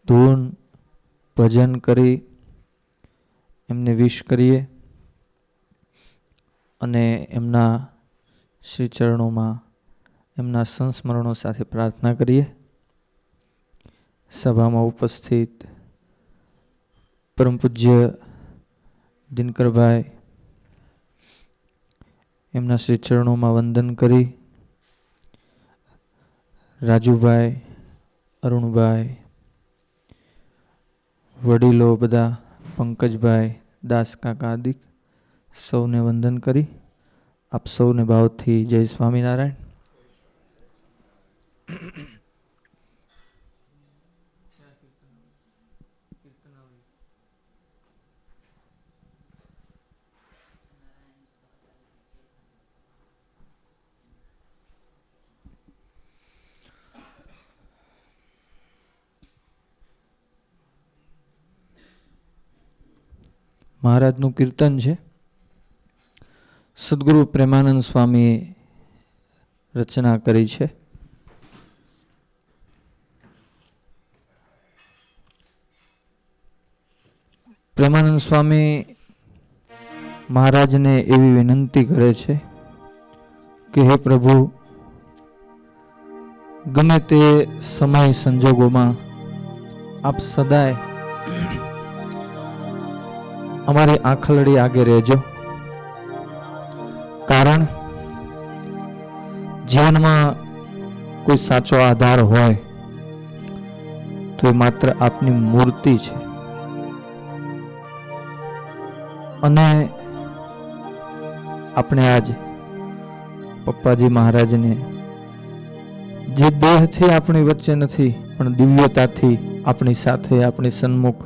ધૂન ભજન કરી એમને વિશ કરીએ અને એમના શ્રી ચરણોમાં એમના સંસ્મરણો સાથે પ્રાર્થના કરીએ. સભામાં ઉપસ્થિત પરમ પૂજ્ય દિનકરભાઈ એમના શ્રી ચરણોમાં વંદન કરી, રાજુભાઈ, અરુણભાઈ, વડીલો બધા, પંકજભાઈ, દાસ કાકા આદિ સૌને વંદન કરી આપ સૌને ભાવથી જય સ્વામિનારાયણ. મહારાજનું કીર્તન છે. સદગુરુ પ્રેમાનંદ સ્વામીએ રચના કરી છે. પ્રેમાનંદ સ્વામી મહારાજને એવી વિનંતી કરે છે કે હે પ્રભુ, ગમે તે સમય સંજોગોમાં આપ સદાય અમારી આંખલડી આગે રહેજો. કારણ જીવનમાં કોઈ સાચો આધાર હોય તો એ માત્ર આપની મૂર્તિ છે. અને આપણે આજ પપ્પાજી મહારાજને જે દેહથી આપણી વચ્ચે નથી પણ દિવ્યતાથી આપણી સાથે, આપણી સન્મુખ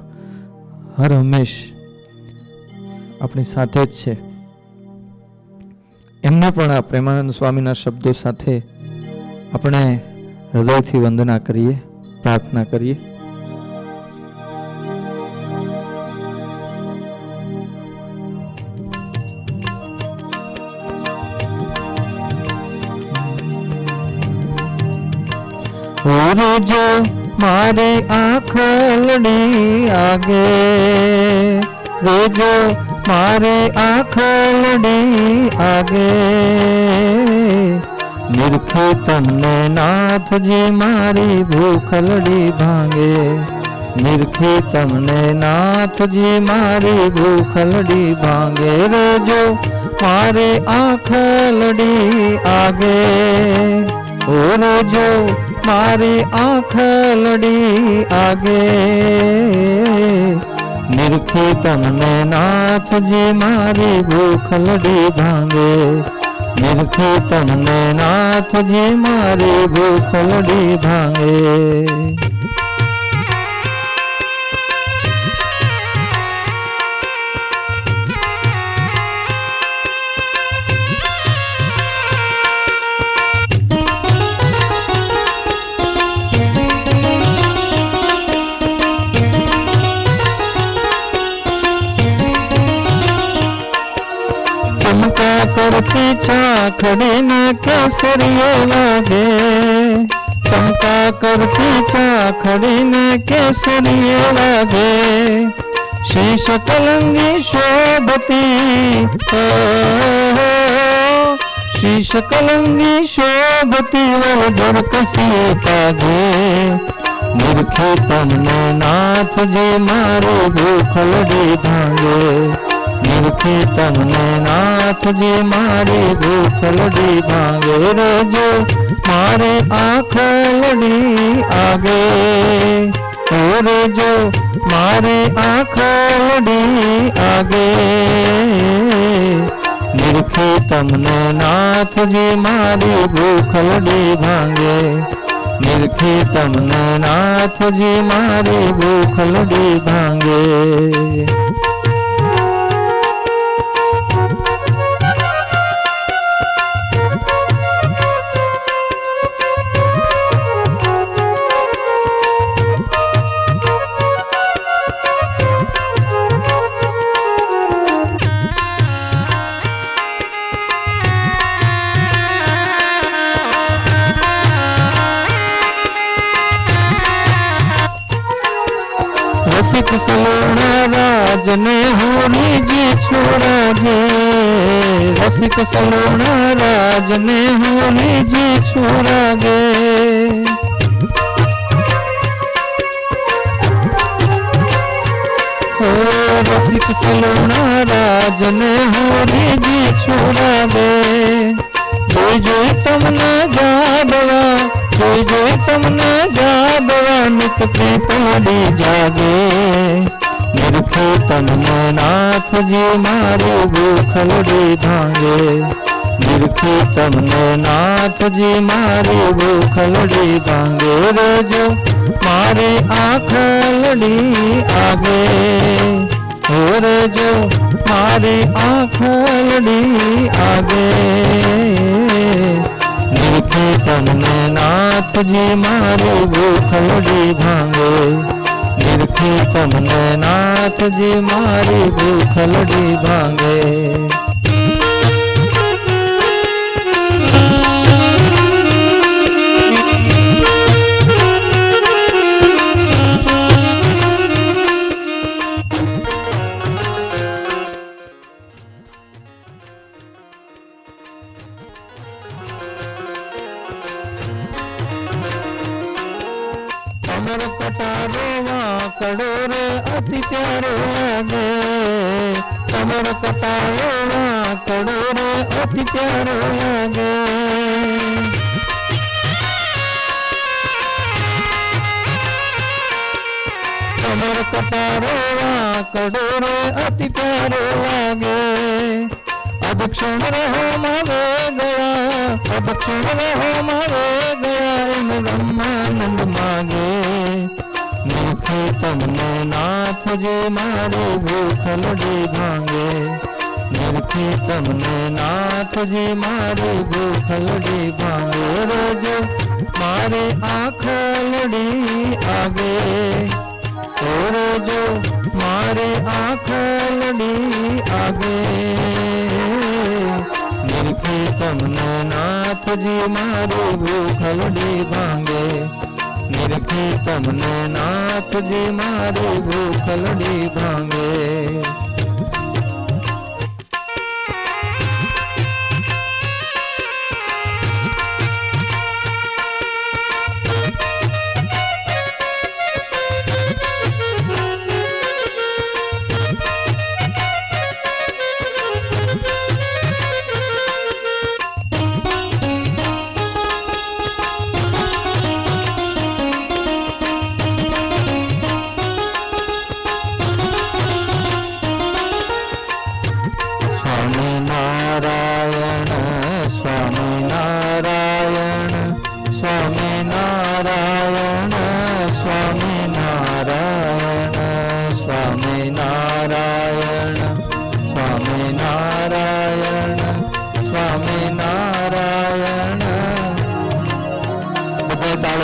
હર હંમેશ આપણી સાથે જ છે, એમને પણ આ પ્રેમાનંદ સ્વામીના શબ્દો સાથે આપણે હૃદયથી વંદના કરીએ, પ્રાર્થના કરીએ. જો મારી આંખલડી આગે રેજો, મારી આંખલડી આગે નિરખે તમને નાથજી મારી ભૂખલડી ભાંગે. નિરખે તમને નાથજી મારી ભૂખલડી ભાંગે. રેજો મારી આંખલડી આગે, ઓ રેજો મારી આંખલડી આગે નિરખે તમને નાથજી મારી ભૂખલડી ભાંગે. નિરખે તમને નાથજી મારી ભૂખલડી ભાંગે. करती चाखड़ी न केसरिये लागे, चमका करती चाखड़ी न केसरिये लागे. शीश कलंगी शोभती, शीश कलंगी शोभती वो जरकसी ताजे. निरखे तमने नाथजी मारे भूखलड़ी भांगे. निरखे तमने नाथजी मारी भूखलड़ी भांगे. रेजो मारे आंखलड़ी आगे, ओ रेजो मारे आंखलड़ी आगे निरखे तमने नाथजी मारी भूखलड़ी भांगे. निरखे तमने नाथजी मारी भूखलड़ी भांगे. રસિક સલોણા રાજને હોરીજી છોડાજે, રસિક સલોણા રાજને હોરીજી છોડાજે. રસિક સલોણા રાજને હોરીજી છોડાજે. જોઈ જોઈ તમને જાદવા, જોઈ જોઈ તમને જાદવા, નિત પડી જાગે. નિરખે તમને નાથજી મારી ભૂખલડી ભાંગે, નિરખે તમને નાથજી મારી ભૂખલડી ભાંગે. રેજો મારી આંખલડી આગે, હો રેજો મારી આંખલડી આગે. નિરખે તમને નાથજી મારી ભૂખલડી ભાંગે, નિરખે તમને નાથજી મારી ભૂખલડી ભાંગે. અમર કટારો વાંકડો રે અતિ પ્યારો લાગે, અમર કટારો વાંકડો રે અતિ પ્યારો લાગે. અમર કટારો વાંકડો રે અતિ પ્યારો લાગે. અદક્ષણ રહો માવે ગયા, અદક્ષણ રહો માવે ગયા, એમ બ્રહ્માનંદ માગે. નિરખે તમને નાથજી મારી ભૂખલડી ભાંગે, નિરખે તમને નાથજી મારી ભૂખલડી ભાંગે. રેજો મારી આંખલડી આગે, ઓ રેજો મારી આંખલડી આગે. નિરખે તમને નાથજી મારી ભૂખલડી ભાંગે, નિરખે તમને નાથજી મારી ભૂખલડી ભાંગે.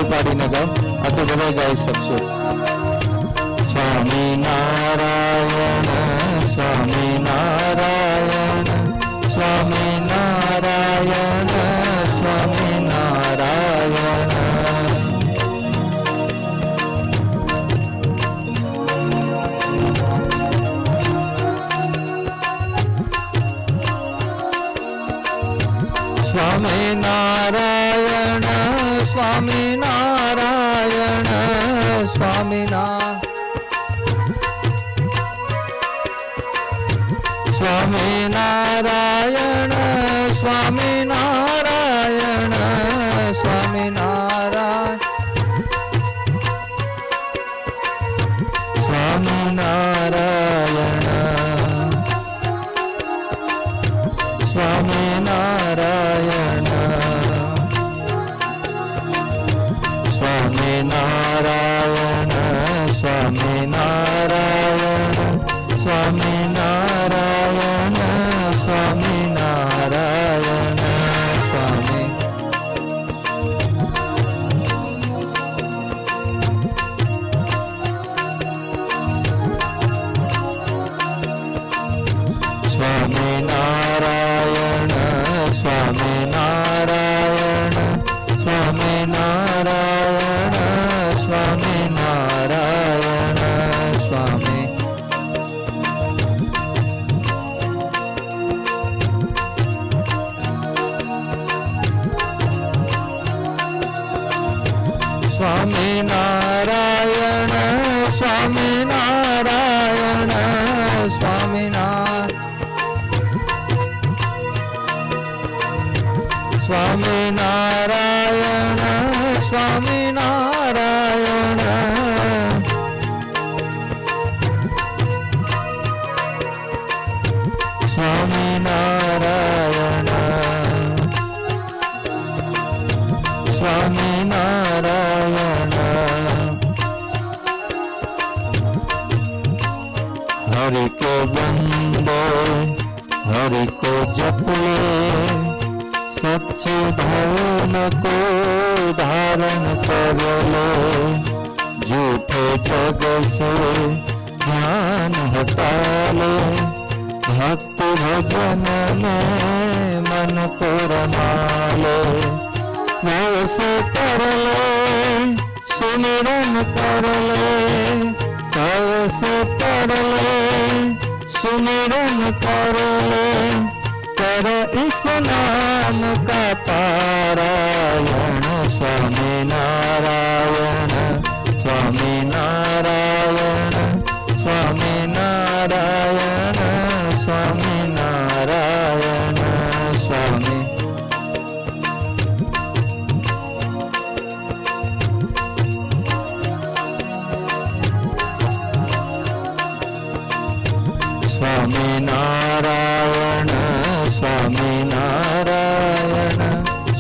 પાડીને ગાઓ, આ તો બધા ગાઈ શકશો. સ્વામી નારાયણ, સ્વામી નારાયણ, સ્વામી નારાયણ, સ્વામી નારાયણ. સ્વામી નારાયણ, સ્વામી નારાયણ, સ્વામી સ્વામી નારાયણ, સ્વામી નારાયણ, સ્વામી નારાયણ, સ્વામી નારાયણ, સ્વામી નારાયણ, સ્વામી નારાયણ, સ્વામી નારાયણ, સ્વામી નારાયણ, સ્વામી નારાયણ, સ્વામી સ્વામિનારાયણ, સ્વામિનારાયણ, સ્વામિનારાયણ, સ્વામિનારાયણ, સ્વામિનારાયણ સ્વામિનારાયણ સ્વામિનારાયણ સ્વામિનારાયણ સ્વામિનારાયણ સ્વામિનારાયણ સ્વામિનારાયણ हरि को बंदो हरि को जप ले सच्चिदानंद को धारण कर लो झूठे जग से ध्यान हटा लो भक्त भजन में मन को रमा लो से कर ले सुमिरन कर ले से कर ले सुमिरन कर ले कर इस नाम का पारायण स्वामिनारायण स्वामिनारायण स्वामिनारायण स्वामिनारायण स्वामी स्वामिनारायण स्वामिनारायण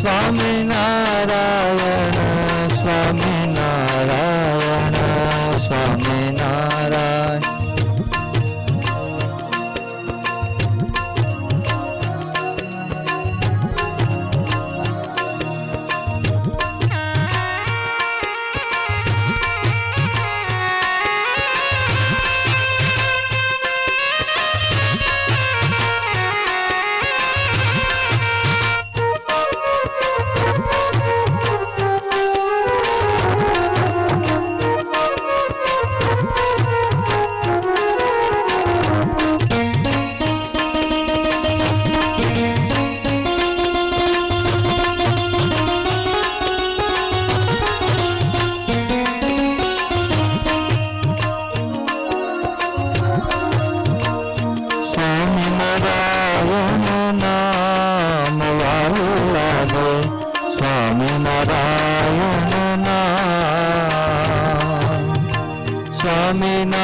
स्वामिनारायण स्वामिनारायण स्वामिनारायण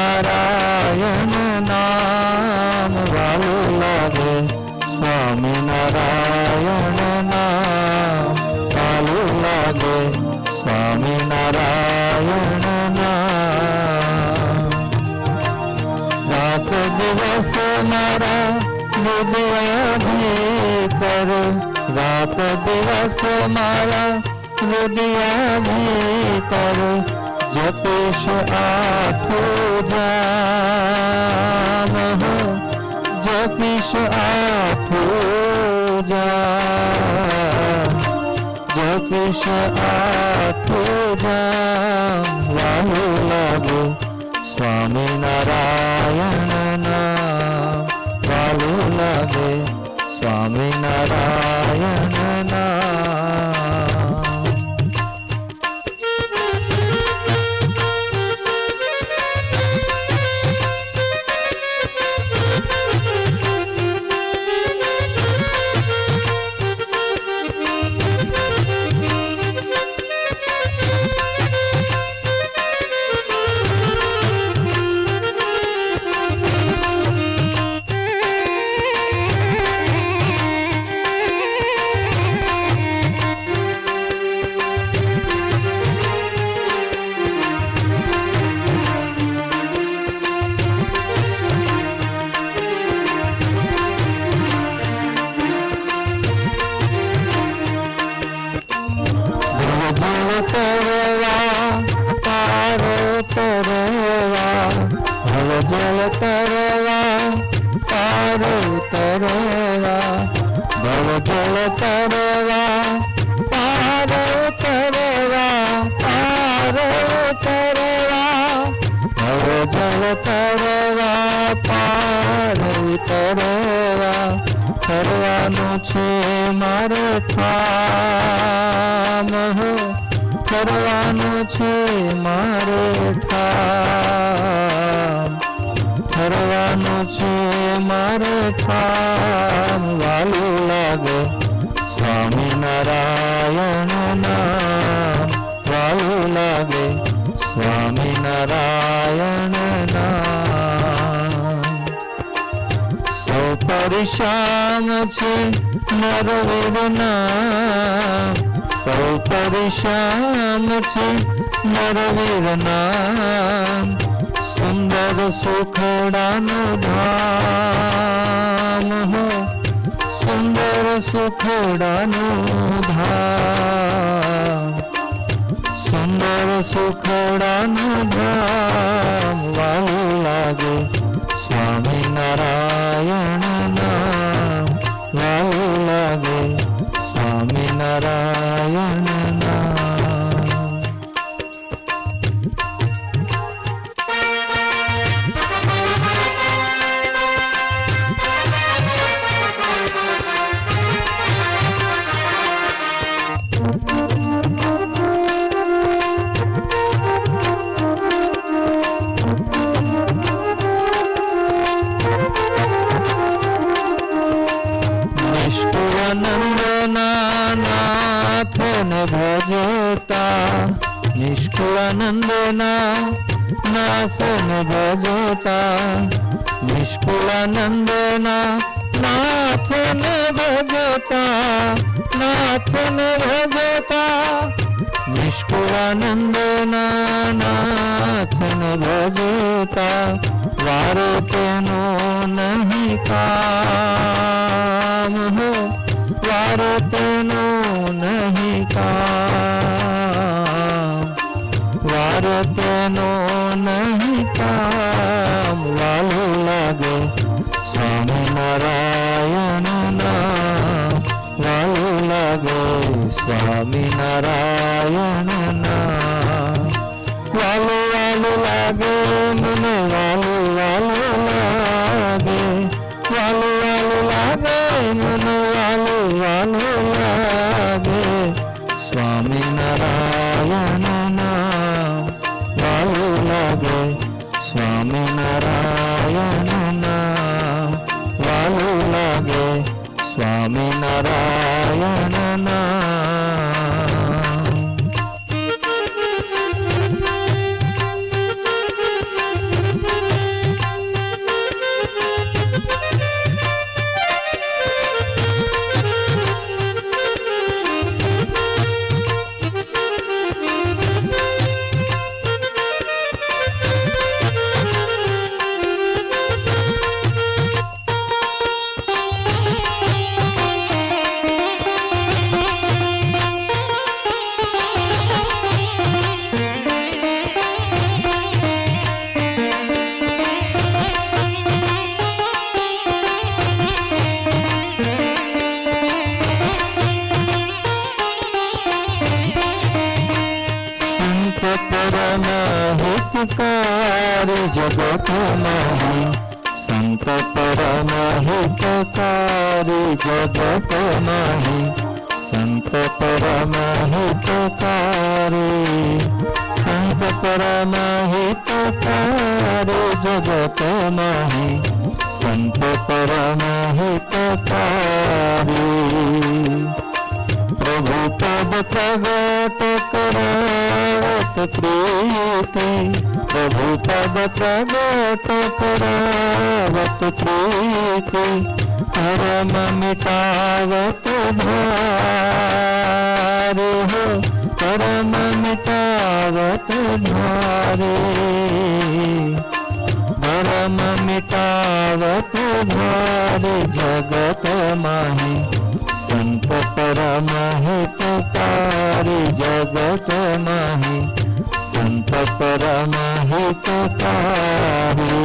स्वामिनारायण नाम वालो लागे स्वामिनारायण नाम वालो लागे स्वामिनारायण नाम रात दिवस मारा हृदय भीतर रात दिवस मारा हृदय भीतर जपेश आठो जाम हो जपेश आठो जाम जपेश आठो जाम वालो लागो स्वामिनारायण नाम वालो लागे स्वामिनारायण नाम जल तरवा पार तरवा भव जल तरवा पार तरवा पार तरवा भव जल तरवा पार तरवा करવાનું છે મારે કામ હો કરવાનું છે મારે ઠામ, ઠરવાનું છે મારે ઠામ, વાલું લાગે સ્વામિનારાયણ નામ, વાલું લાગે સ્વામિનારાયણ નામ. સૌ પરેશાન છે નરવીરના, સૌ પરેશાન છે નરવીરના, સુંદર સુખડાનું ધામ હો, સુંદર સુખડાનું ધામ, સુંદર સુખડાનું ધામ, વાલું લાગે સ્વામિનારાયણ નામ, વાલું લાગે સ્વામિનારાયણ નામ. નાથને ભજતા, નિષ્કુળાનંદના નાથને ભજતા, નિષ્કુળાનંદના નાથને ભજતા, નાથને ભજતા, નિષ્કુળાનંદના નાથને ભજતા, વારે તેનો નહીં કામ હો, વારે તેનો નહીં કામ, વારે તેનો નહીં કામ, વાલું લાગે સ્વામિનારાયણ નામ, વાલું લાગે સ્વામિનારાયણ નામ. વાલું વાલું લાગે મને, વાલું વાલું લાગે, વાલું વાલું લાગે મને, વાલું વાલું લાગે સ્વામિનારાયણ નામ, વાલું લાગે સ્વામિનારાયણ નામ, વાલું લાગે સ્વામિનારાયણ નામ. हितकारी जगत नहीं, संत परम हितकारी जगत नहीं, संत परम हितकारी, संत परम हितकारी जगत नहीं, संत परम हितकारी. प्रभु पद प्रगट करावत प्रीति, प्रभु पद प्रगट करावत प्रीति, परम मिटावत भारे हो, परम मिटावत भारे, परम मिटावत भारे जगत माही, संत परम हितकारी जगत माही, संत परम हितकारी.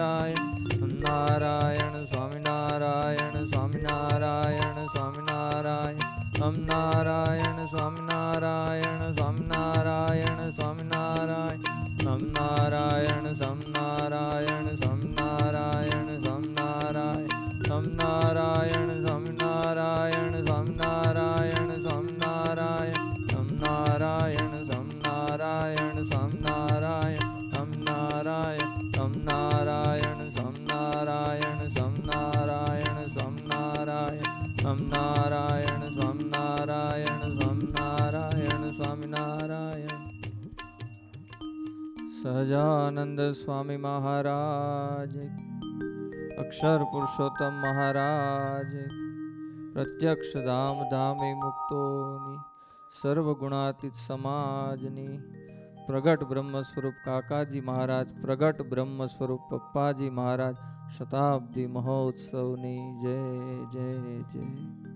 નારાયણ સ્વામિનારાયણ સ્વામિનારાયણ સ્વામિનારાયણ નમ નારાયણ સ્વામિનારાયણ સ્વામિનારાયણ સ્વામિનારાયણ નમ નારાયણ સ્વામિનારાયણ સ્વામિનારાયણ સ્વામિનારાયણ નમ નારાયણ સ્વામિનારાયણ સ્વામિનારાયણ સ્વામિનારાયણ નમ નારાયણ સ્વામિનારાયણ સ્વામિનારાયણ નમ નારાયણ સ્વામિનારાયણ સ્વામિનારાયણ સ્વામિનારાયણ સ્વામિનારાયણ નમ નારાયણ સ્વામિનારાયણ સ્વામિનારાયણ સ્વામિનારાયણ. સહજાનંદ સ્વામી મહારાજ, અક્ષર પુરુષોત્તમ મહારાજ, પ્રત્યક્ષ ધામ ધામી મુક્તોની સર્વગુણાતીત સમાજની પ્રગટ બ્રહ્મ સ્વરૂપ કાકાજી મહારાજ, પ્રગટ બ્રહ્મ સ્વરૂપ પપ્પાજી મહારાજ શતાબ્દી મહોત્સવની જય જય જય.